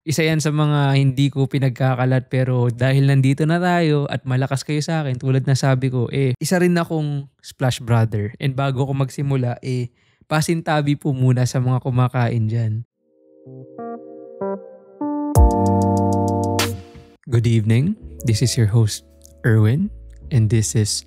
Isa yan sa mga hindi ko pinagkakalat pero dahil nandito na tayo at malakas kayo sa akin tulad na sabi ko, isa rin akong Splash Brother. And bago ko magsimula, pasintabi po muna sa mga kumakain dyan. Good evening, this is your host, Erwin, and this is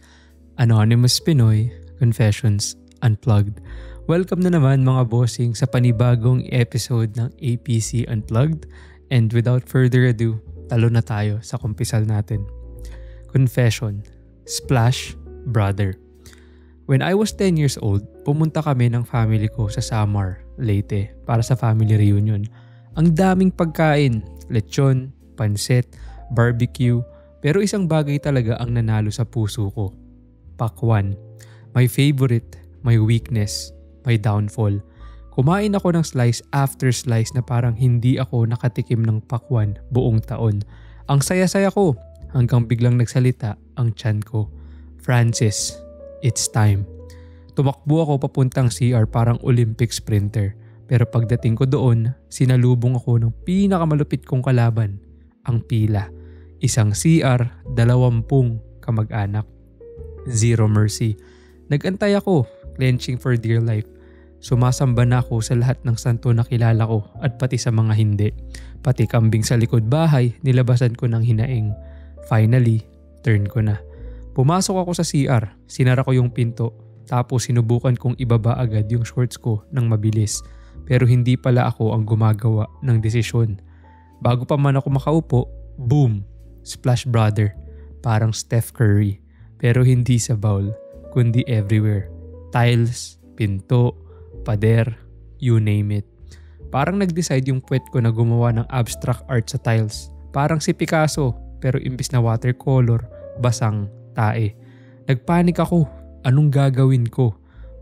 Anonymous Pinoy Confessions Unplugged. Welcome na naman mga bossing sa panibagong episode ng APC Unplugged. And without further ado, talo na tayo sa kumpisal natin. Confession, Splash Brother. When I was 10 years old, pumunta kami ng family ko sa Samar, Leyte para sa family reunion. Ang daming pagkain, lechon, pansit, barbecue, pero isang bagay talaga ang nanalo sa puso ko. Pakwan. My favorite, my weakness, my downfall. Kumain ako ng slice after slice na parang hindi ako nakatikim ng pakwan buong taon. Ang saya-saya ko hanggang biglang nagsalita ang tiyan ko. Francis, it's time. Tumakbo ako papuntang CR parang Olympic sprinter. Pero pagdating ko doon, sinalubong ako ng pinakamalupit kong kalaban, ang pila. Isang CR, 20 kamag-anak. Zero mercy. Nag-antay ako, clenching for dear life. Sumasamba na ako sa lahat ng santo na kilala ko at pati sa mga hindi. Pati kambing sa likod bahay, nilabasan ko ng hinaing. Finally, turn ko na. Pumasok ako sa CR, sinara ko yung pinto, tapos sinubukan kong ibaba agad yung shorts ko ng mabilis. Pero hindi pala ako ang gumagawa ng desisyon. Bago pa man ako makaupo, boom! Splash Brother. Parang Steph Curry. Pero hindi sa bowl, kundi everywhere. Tiles, pinto, pader, you name it. Parang nag-decide yung puwet ko na gumawa ng abstract art sa tiles. Parang si Picasso, pero imbis na watercolor, basang tae. Nagpanik ako. Anong gagawin ko?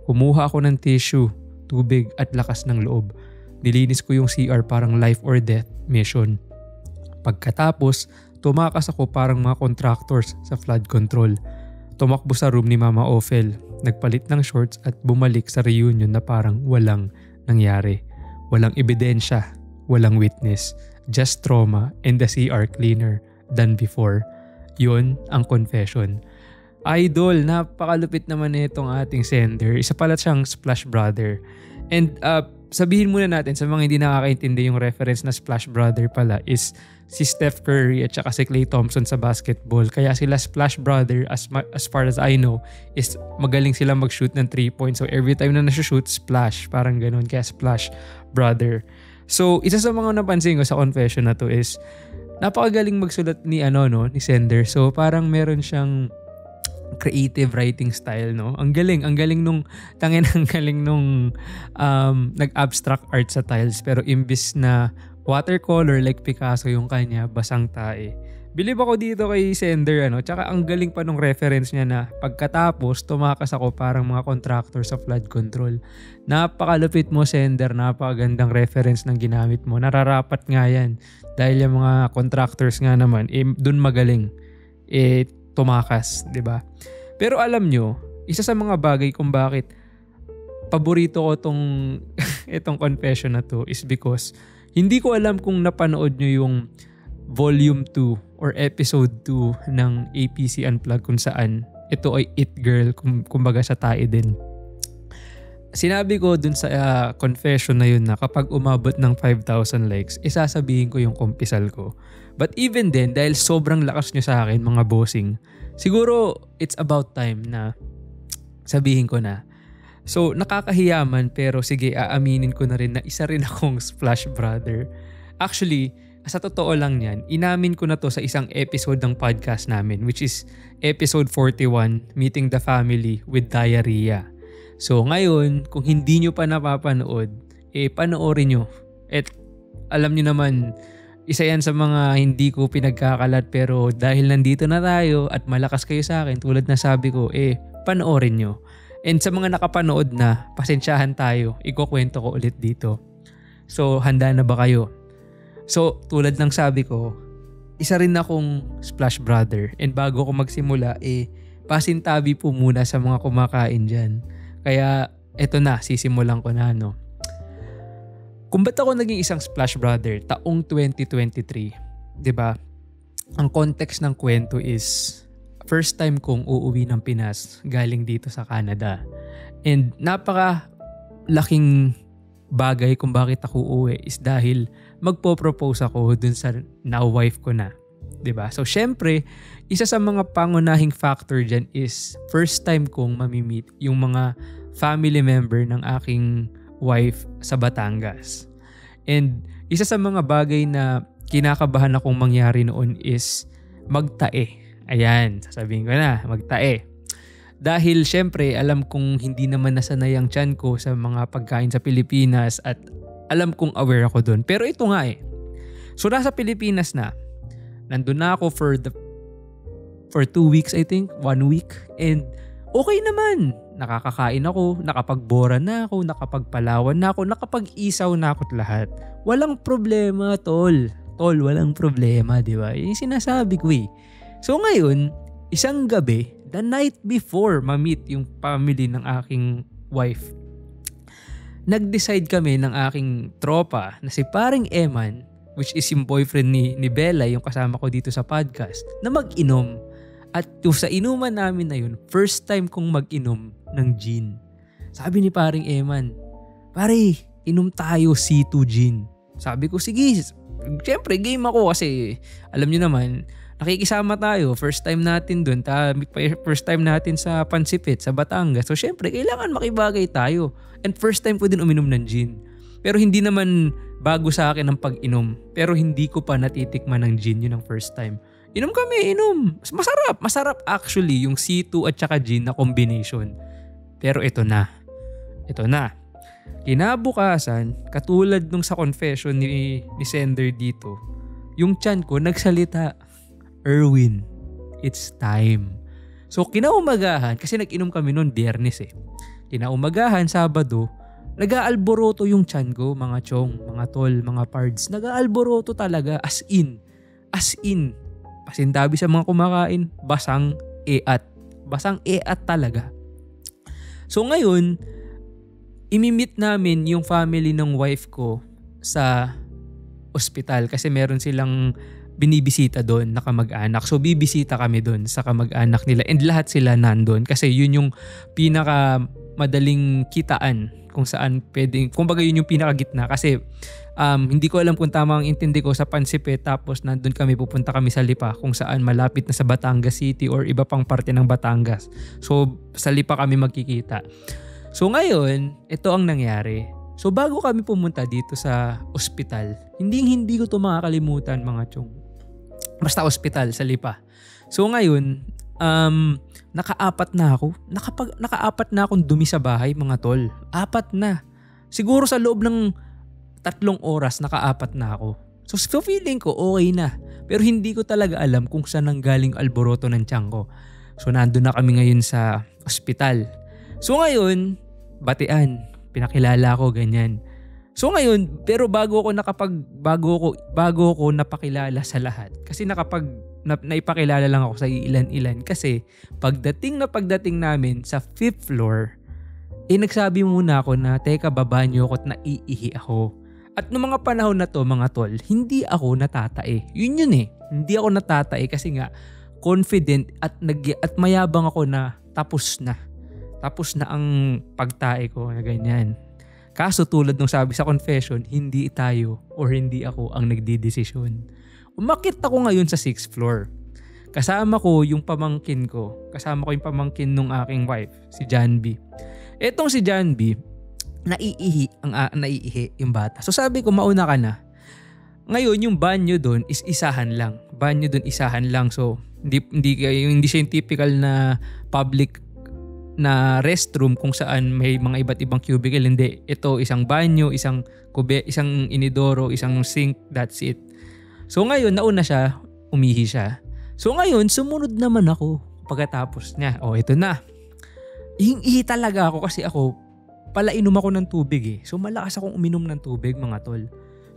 Kumuha ako ng tissue, tubig at lakas ng loob. Nilinis ko yung CR parang life or death mission. Pagkatapos, tumakas ako parang mga contractors sa flood control. Tumakbo sa room ni Mama Ophel, nagpalit ng shorts at bumalik sa reunion na parang walang nangyari. Walang ebidensya, walang witness, just trauma and the CR cleaner than before. Yun ang confession. Idol, napakalupit naman itong ating sender. Isa pala siyang Splash Brother. And sabihin muna natin sa mga hindi nakakaintindi yung reference na Splash Brother pala is si Steph Curry at saka si Klay Thompson sa basketball. Kaya sila Splash Brother as far as I know is magaling sila mag-shoot ng 3 points. So every time na nasa-shoot, splash. Parang ganun. Kaya Splash Brother. So isa sa mga napansin ko sa confession na to is napakagaling magsulat ni sender. So parang meron siyang creative writing style, no? Ang galing nung nag-abstract art sa tiles pero imbis na watercolor like Picasso yung kanya, basang tae. Believe ako dito kay sender, tsaka ang galing pa nung reference niya na pagkatapos tumakas ako parang mga contractor sa flood control. Napakalupit mo sender, napakagandang reference ng ginamit mo. Nararapat nga yan dahil yung mga contractors nga naman dun magaling tumakas, 'di ba? Pero alam nyo, isa sa mga bagay kung bakit paborito ko itong confession na to is because hindi ko alam kung napanood nyo yung volume 2 or episode 2 ng APC Unplugged kung saan ito ay It Girl, kumbaga sa tae din. Sinabi ko dun sa confession na yun na kapag umabot ng 5,000 likes, isasabihin ko yung kumpisal ko. But even then, dahil sobrang lakas nyo sa akin mga bossing, siguro it's about time na sabihin ko na. So nakakahiyaman pero sige, aaminin ko na rin na isa rin akong Splash Brother. Actually, sa totoo lang yan, inamin ko na to sa isang episode ng podcast namin which is episode 41, Meeting the Family with Diarrhea. So ngayon, kung hindi nyo pa napapanood, panoorin nyo. At alam nyo naman, isa yan sa mga hindi ko pinagkakalat pero dahil nandito na tayo at malakas kayo sa akin tulad na sabi ko, panoorin nyo. And sa mga nakapanood na, pasensyahan tayo, ikukwento ko ulit dito. So handa na ba kayo? So tulad ng sabi ko, isa rin akong Splash Brother and bago ko magsimula, pasintabi po muna sa mga kumakain dyan. Kaya eto na, sisimulan ko na. Kung ba't ako naging isang Splash Brother taong 2023, 'di ba? Ang context ng kwento is first time kong uuwi ng Pinas galing dito sa Canada. And napaka laking bagay kung bakit ako uuwi is dahil magpo-propose ako dun sa now wife ko na. 'Di ba? So syempre, isa sa mga pangunahing factor dyan is first time kong mamimit yung mga family member ng aking wife sa Batangas. And isa sa mga bagay na kinakabahan akong mangyari noon is magtae. Ayan, sasabihin ko na, magtae. Dahil syempre alam kong hindi naman nasanay ang tiyan ko sa mga pagkain sa Pilipinas at alam kong aware ako doon. Pero ito nga eh. So nasa Pilipinas na. Nandun na ako for 2 weeks I think, 1 week. And okay naman. Nakakakain ako, nakapagbora na ako, nakapagpalawan na ako, nakapag-isaw na ako at lahat. Walang problema, tol. Tol, walang problema, di ba? Yung sinasabi ko eh. So ngayon, isang gabi, the night before ma-meet yung family ng aking wife, nag-decide kami ng aking tropa na si paring Eman, which is yung boyfriend ni Bella, yung kasama ko dito sa podcast, na mag-inom. At yung sa inuman namin na yun, first time kong mag-inom ng gin. Sabi ni paring Eman, pare, inom tayo C2 gin. Sabi ko, sige. Siyempre, game ako kasi alam nyo naman, nakikisama tayo. First time natin dun. First time natin sa Pansipit, sa Batangas. So siyempre, kailangan makibagay tayo. And first time ko din uminom ng gin. Pero hindi naman bago sa akin ang pag-inom. Pero hindi ko pa natitikman ng gin yun ang first time. Inom kami, inom. Masarap. Masarap actually yung C2 at saka gin na combination. Pero ito na. Kinabukasan, katulad nung sa confession ni Sender dito, yung tiyan ko nagsalita, Erwin, it's time. So kinaumagahan, kasi nag-inom kami noon Biyernes eh. Kinaumagahan, Sabado, nag-aalboroto yung tiyan ko, mga chong, mga tol, mga pards. Nag-aalboroto talaga, as in. Pasintabi sa mga kumakain, basang eat. Basang eat talaga. So ngayon, imimit namin yung family ng wife ko sa ospital kasi meron silang binibisita doon na kamag-anak. So bibisita kami doon sa kamag-anak nila and lahat sila nandun kasi yun yung pinaka madaling kitaan kung saan pwedeng, kumbaga yun yung pinakagitna kasi hindi ko alam kung tama ang intindi ko sa Pansipit tapos nandun pupunta kami sa Lipa kung saan malapit na sa Batangas City or iba pang parte ng Batangas. So sa Lipa kami magkikita. So ngayon, ito ang nangyari. So bago kami pumunta dito sa ospital, hindi ko to makakalimutan mga chong. Basta ospital sa Lipa. So ngayon, nakaapat na ako. Nakaapat na akong dumi sa bahay mga tol. 4 na. Siguro sa loob ng 3 oras nakaapat na ako. So feeling ko okay na. Pero hindi ko talaga alam kung saan nanggaling alboroto ng tiyan ko. So nandun na kami ngayon sa ospital. So ngayon, batian, pinakilala ko ganyan. So ngayon, pero bago ako napakilala sa lahat. Kasi naipakilala lang ako sa ilan-ilan kasi pagdating namin sa 5th floor, nagsabi muna ako na teka baba niyo ako at naiihi ako. At noong mga panahon na to mga tol, hindi ako natatae. Yun eh. Hindi ako natatae kasi nga confident at mayabang ako na tapos na. Tapos na ang pagtae ko na ganyan. Kaso tulad nung sabi sa confession, hindi tayo or hindi ako ang nagdidesisyon. Umakyat ako ngayon sa 6th floor. Kasama ko yung pamangkin nung aking wife, si Janby. Etong si Janby, naiihi yung bata. So sabi ko, mauna ka na. Ngayon, yung banyo doon is isahan lang. So hindi siya yung typical na public na restroom kung saan may mga iba't ibang cubicle. Hindi. Ito, isang banyo, isang inidoro, isang sink, that's it. So ngayon, nauna siya, umihi siya. So ngayon, sumunod naman ako pagkatapos niya. Ito na. Ihi talaga ako kasi ako, palainom ako ng tubig eh. So malakas akong uminom ng tubig mga tol.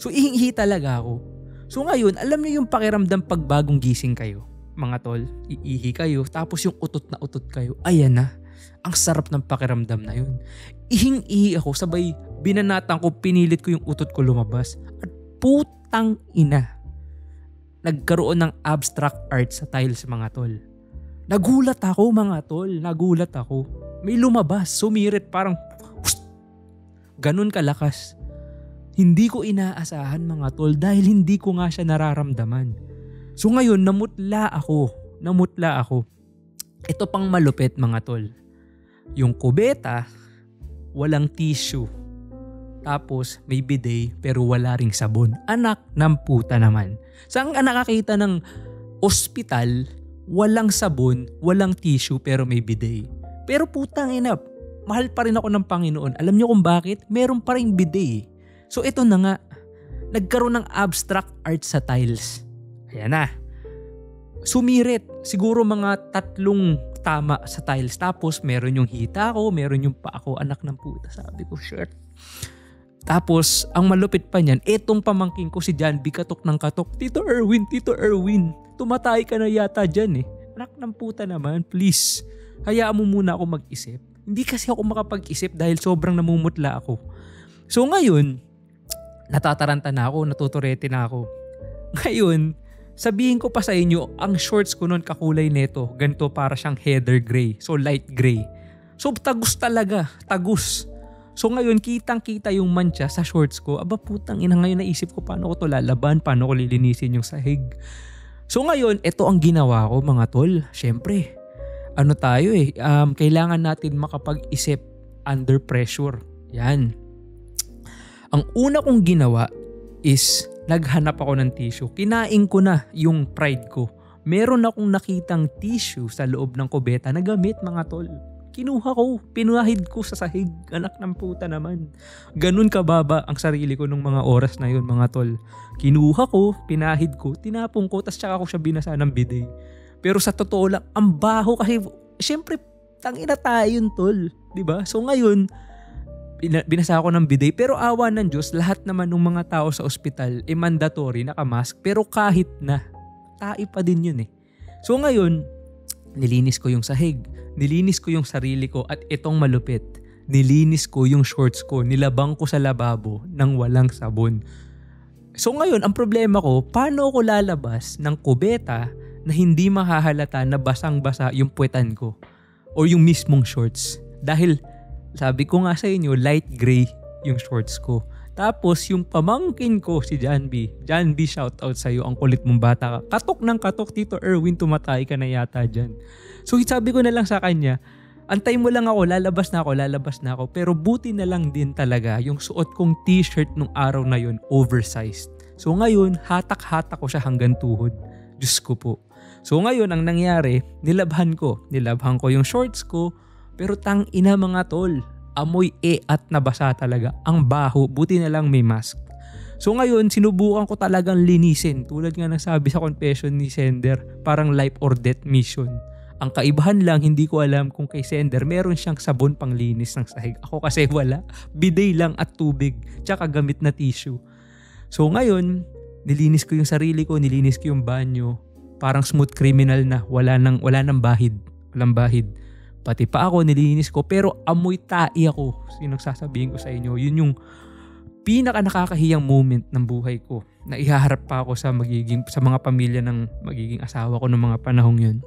So ihi talaga ako. So ngayon, alam niyo yung pakiramdam pag bagong gising kayo, mga tol. Iihi kayo, tapos yung utot na utot kayo. Ayan na. Ang sarap ng pakiramdam na yun. Ihing-ihi ako, sabay binanatan ko, pinilit ko yung utot ko lumabas. At putang ina, nagkaroon ng abstract art sa tiles mga tol. Nagulat ako mga tol, nagulat ako. May lumabas, sumirit parang ganun kalakas. Hindi ko inaasahan mga tol dahil hindi ko nga siya nararamdaman. So ngayon namutla ako. Ito pang malupit mga tol. Yung kubeta, walang tissue. Tapos may bidet pero wala ring sabon. Anak ng puta naman. Saan ka nakakita ng ospital, walang sabon, walang tissue pero may bidet? Pero putang ina, mahal pa rin ako ng Panginoon. Alam niyo kung bakit? Meron pa ring bidet. So ito na nga, nagkaroon ng abstract art sa tiles. Ayan na. Sumirit. Siguro mga 3 tama sa tiles. Tapos meron yung hita ko, meron yung paa ko. Anak ng puta, sabi ko, shirt. Tapos, ang malupit pa niyan, etong pamangking ko si John B. katok ng katok. Tito Erwin, tumatay ka na yata dyan eh. Anak ng puta naman, please. Hayaan mo muna ako mag-isip. Hindi kasi ako makapag-isip dahil sobrang namumutla ako. So ngayon, natataranta na ako, natuturete na ako. Ngayon, sabihin ko pa sa inyo, ang shorts ko noon kakulay neto. Ganito para siyang heather gray. So light gray. So tagus talaga, tagus. So ngayon, kitang-kita yung mancha sa shorts ko. Aba putang ina, ngayon naisip ko paano ko to lalaban, paano ko lilinisin yung sahig. So ngayon, ito ang ginawa ko mga tol. Syempre, kailangan natin makapag-isip under pressure. Yan. Ang una kong ginawa is naghanap ako ng tissue. Kinain ko na yung pride ko. Meron akong nakitang tissue sa loob ng kubeta na gamit mga tol. Kinuha ko, pinahid ko sa sahig. Anak ng puta naman. Ganun kababa ang sarili ko nung mga oras na yun mga tol. Kinuha ko, pinahid ko, tinapong ko, tas tsaka ko siya binasa ng bidet. Pero sa totoo lang, ang baho kasi, syempre, tangina tayo yun tol. Diba? So ngayon, binasa ko ng bidet. Pero awa ng Diyos, lahat naman ng mga tao sa ospital, mandatory, nakamask. Pero kahit na, tae pa din yun eh. So ngayon, nilinis ko yung sahig. Nilinis ko yung sarili ko at itong malupit, nilinis ko yung shorts ko, nilabang ko sa lababo nang walang sabon. So ngayon, ang problema ko, paano ko lalabas ng kubeta na hindi mahahalata na basang-basa yung puwetan ko o yung mismong shorts? Dahil sabi ko nga sa inyo, light gray yung shorts ko. Tapos yung pamangkin ko si John B. John B, shout out sa'yo, ang kulit mong bata ka. Katok ng katok, Tito Erwin, tumatay ka na yata dyan. So sabi ko na lang sa kanya, antay mo lang ako, lalabas na ako. Pero buti na lang din talaga yung suot kong t-shirt nung araw na yun, oversized. So ngayon, hatak-hatak ko siya hanggang tuhod. Diyos ko po. So ngayon, ang nangyari, nilabhan ko yung shorts ko, pero tang ina mga tol, amoy at nabasa talaga. Ang baho, buti na lang may mask. So ngayon, sinubukan ko talagang linisin. Tulad nga ng sabi sa confession ni Sender, parang life or death mission. Ang kaibahan lang, hindi ko alam kung kay Sender meron siyang sabon pang linis ng sahig. Ako kasi wala. Bidet lang at tubig. Tsaka gamit na tissue. So ngayon, nilinis ko yung sarili ko, nilinis ko yung banyo. Parang smooth criminal na. Wala nang bahid. Walang bahid. Pati pa ako, nilinis ko. Pero amoy tae ako. Sinong sasabihin ko sa inyo. Yun yung pinaka nakakahiyang moment ng buhay ko. Na ihaharap pa ako sa mga pamilya ng magiging asawa ko ng mga panahong yun.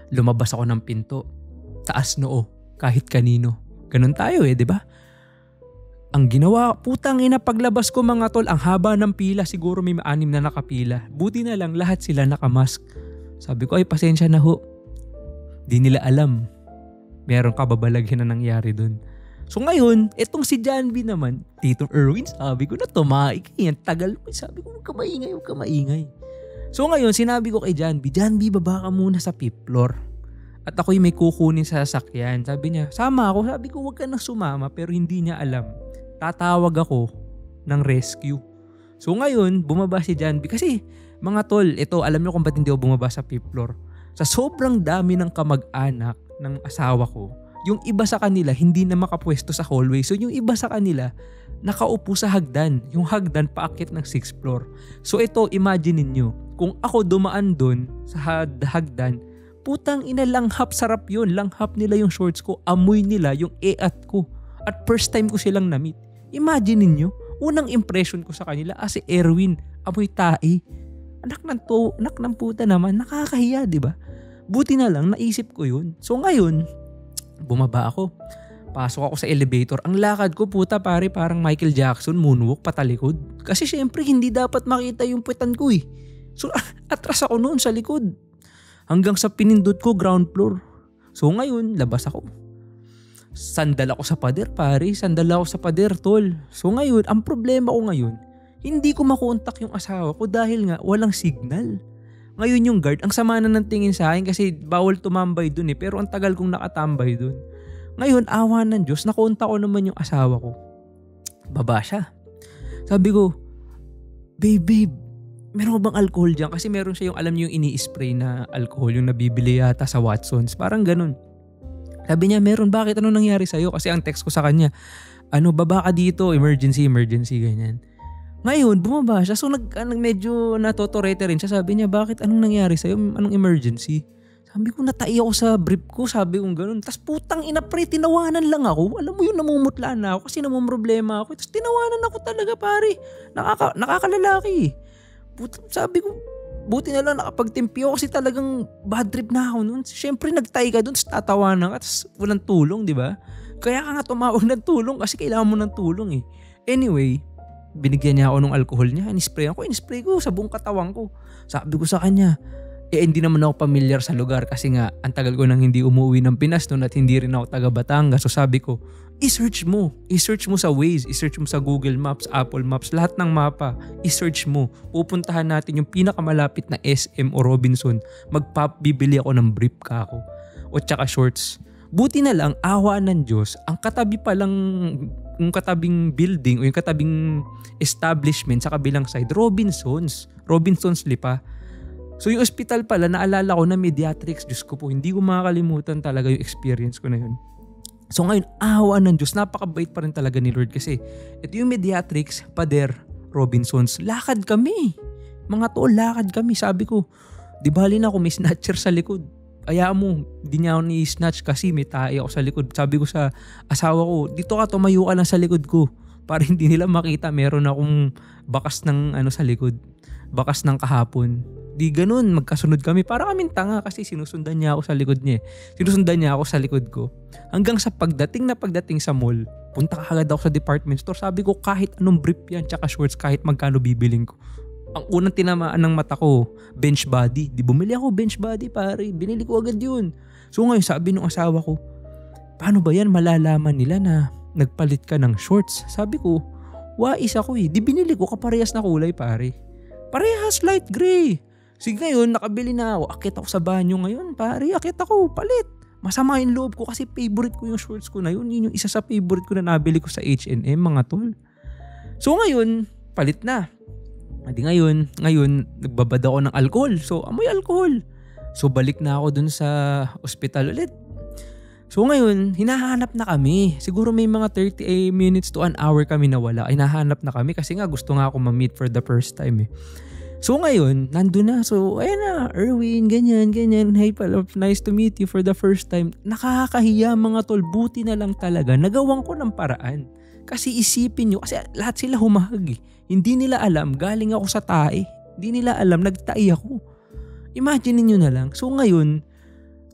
Lumabas ako ng pinto. Taas noo. Kahit kanino. Ganun tayo di ba? Ang ginawa, putang ina, paglabas ko mga tol, ang haba ng pila, siguro may 6 na nakapila. Buti na lang, lahat sila nakamask. Sabi ko, ay pasensya na ho. Di nila alam. Meron kababalaghin na nangyari dun. So ngayon, etong si John B naman, Tito Erwin, sabi ko na tumaik. Yan, tagal mo. Sabi ko, huwag ka maingay. So ngayon, sinabi ko kay John B, baba ka muna sa 5th floor. At ako'y may kukunin sa sasakyan. Sabi niya, sama ako. Sabi ko, huwag ka na sumama, pero hindi niya alam. Tatawag ako ng rescue. So ngayon, bumaba si John B. Kasi mga tol, ito, alam niyo kung ba't hindi ako bumaba sa 5th floor. Sa sobrang dami ng kamag-anak ng asawa ko, yung iba sa kanila hindi na makapwesto sa hallway. So yung iba sa kanila, nakaupo sa hagdan. Yung hagdan paakit ng 6th floor. So ito, imagine niyo, kung ako dumaan doon sa hagdan, Putang ina, langhap sarap yun. Langhap nila yung shorts ko. Amoy nila yung eat ko. At first time ko silang na-meet. Imagine ninyo, unang impression ko sa kanila, si Erwin, amoy tae. Anak ng puta naman, nakakahiya, di ba? Buti na lang, naisip ko yun. So ngayon, bumaba ako. Pasok ako sa elevator. Ang lakad ko, puta pare, parang Michael Jackson, moonwalk patalikod. Kasi syempre, hindi dapat makita yung puwetan ko eh. So, atras ako noon sa likod. Hanggang sa pinindot ko, ground floor. So ngayon, labas ako. Sandal ako sa pader, pare. Sandal ako sa pader, tol. So ngayon, ang problema ko ngayon, hindi ko makontak yung asawa ko dahil nga walang signal. Ngayon yung guard, ang sama na ng tingin sa akin kasi bawal tumambay dun eh. Pero ang tagal kong nakatambay dun. Ngayon, awa ng Diyos, nakontak ko naman yung asawa ko. Baba siya. Sabi ko, babe, meron ko bang alcohol dyan? Kasi meron siya yung, alam niyo yung ini-spray na alcohol, yung nabibili yata sa Watsons. Parang ganun. Sabi niya, meron. Bakit? Ano nangyari sa'yo? Kasi ang text ko sa kanya, baba ka dito, emergency, ganyan. Ngayon, bumaba siya. So, medyo natotorete rin siya. Sabi niya, bakit? Anong nangyari sa'yo? Anong emergency? Sabi ko, natai ako sa brief ko. Sabi ko gano'n. Tapos putang ina pre, tinawanan lang ako. Alam mo yun, namumutla na ako kasi namumroblema ako. Tapos tinawanan ako talaga pare. Nakakalalaki. Sabi ko, buti na lang nakapagtimpi ako kasi talagang bad trip na ako noon. Siyempre nagtay ka doon, tatawanan ka, tapos walang tulong, di ba? Kaya ka nga tumawag ng tulong kasi kailangan mo ng tulong eh. Anyway, binigyan niya ako ng alcohol niya. Inispray ko sa buong katawan ko. Sabi ko sa kanya, hindi naman ako familiar sa lugar kasi nga ang tagal ko nang hindi umuwi ng Pinas noon at hindi rin ako taga Batangas. So sabi ko, i-search mo sa Waze, i-search mo sa Google Maps, Apple Maps, lahat ng mapa, i-search mo. Pupuntahan natin yung pinakamalapit na SM o Robinson. Bibili ako ng brief ka ako o tsaka shorts. Buti na lang, awa ng Diyos, ang katabi palang yung katabing building o yung katabing establishment sa kabilang side, Robinson's Lipa. So yung hospital pala, naalala ko na Mediatrix, Diyos ko po, hindi ko makakalimutan talaga yung experience ko na yun. So ngayon, awa ng Diyos, napakabait pa rin talaga ni Lord kasi ito yung Mediatrix, pader, Robinson's, lakad kami. Mga tol, lakad kami. Sabi ko, di bali na ako may snatcher sa likod. Kaya mo, di niya ako ni-snatch kasi may tae ako sa likod. Sabi ko sa asawa ko, dito ka, tumayo ka lang sa likod ko. Para hindi nila makita, meron akong bakas ng sa likod. Bakas ng kahapon. Di ganun, magkasunod kami. Para kaming tanga kasi sinusundan niya ako sa likod niya. Sinusundan niya ako sa likod ko. Hanggang sa pagdating sa mall, punta ka agad ako sa department store. Sabi ko kahit anong brief yan, tsaka shorts, kahit magkano bibiling ko. Ang unang tinamaan ng mata ko, bench body. Di bumili ako bench body pare. Binili ko agad yun. So ngayon sabi ng asawa ko, paano ba yan malalaman nila na nagpalit ka ng shorts? Sabi ko, wais ako eh. Di binili ko kaparehas na kulay pare. Parehas light gray. Sige ngayon, nakabili na ako. Akit ako sa banyo ngayon, pare. Akit ako, palit. Masama yung loob ko kasi favorite ko yung shorts ko na yun. Yun yung isa sa favorite ko na nabili ko sa H&M, mga tol. So ngayon, palit na. Hindi ngayon, nagbabad ako ng alcohol. So, amoy alcohol. So, balik na ako dun sa ospital ulit. So, ngayon, hinahanap na kami. Siguro may mga 30 minutes to an hour kami nawala. Hinahanap na kami kasi nga gusto nga ako ma-meet for the first time eh. So ngayon, nandun na. So, ayan na, Erwin, ganyan. Hey pala, nice to meet you for the first time. Nakakahiya mga tol, buti na lang talaga. Nagawan ko ng paraan. Kasi isipin nyo, kasi lahat sila humahag eh. Hindi nila alam, galing ako sa tae. Hindi nila alam, nagtae ako. Imagine niyo na lang. So ngayon,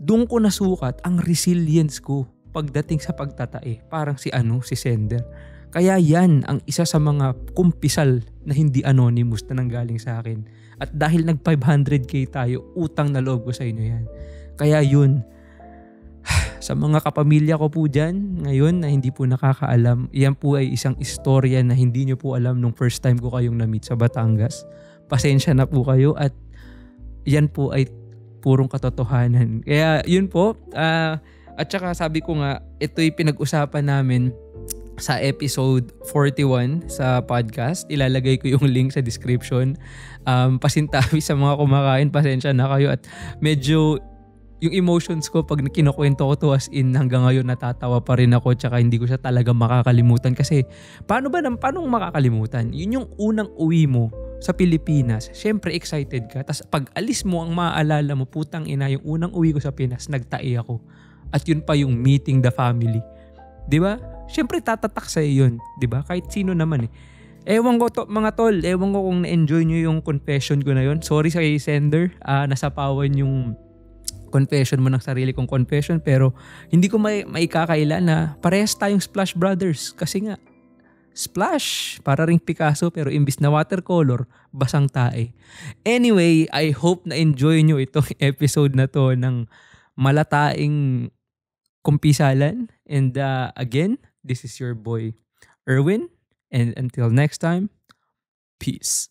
doon ko nasukat ang resilience ko pagdating sa pagtatae. Parang si Sender. Kaya yan ang isa sa mga kumpisal na hindi anonymous na nanggaling sa akin. At dahil nag 500k tayo, utang na loob ko sa inyo yan. Kaya yun, sa mga kapamilya ko po dyan, ngayon na hindi po nakakaalam, yan po ay isang istorya na hindi nyo po alam nung first time ko kayong na-meet sa Batangas. Pasensya na po kayo at yan po ay purong katotohanan. Kaya yun po, at saka sabi ko nga, ito'y pinag-usapan namin sa episode 41 sa podcast. Ilalagay ko yung link sa description. Pasintabi sa mga kumakain, pasensya na kayo at medyo yung emotions ko pag kinukwento ko to as in hanggang ngayon natatawa pa rin ako tsaka hindi ko siya talaga makakalimutan kasi paano makakalimutan? Yun yung unang uwi mo sa Pilipinas, syempre excited ka. Tapos pag alis mo, ang maaalala mo, putang ina, yung unang uwi ko sa Pinas, nagtae ako. At yun pa yung meeting the family. 'Di ba? Syempre tatatak sa'yo yun. 'Di ba? Kahit sino naman eh. Ewan ko to, mga tol, ewan ko kung na-enjoy nyo yung confession ko na yun. Sorry sa sender, nasapawan yung confession mo ng sarili kong confession, pero hindi ko maikakaila na parehas tayong Splash Brothers. Kasi nga, Splash, para ring Picasso, pero imbis na watercolor, basang tae. Anyway, I hope na enjoy nyo itong episode na to ng malataing kumpisalan. And again, this is your boy, Erwin. And until next time, peace.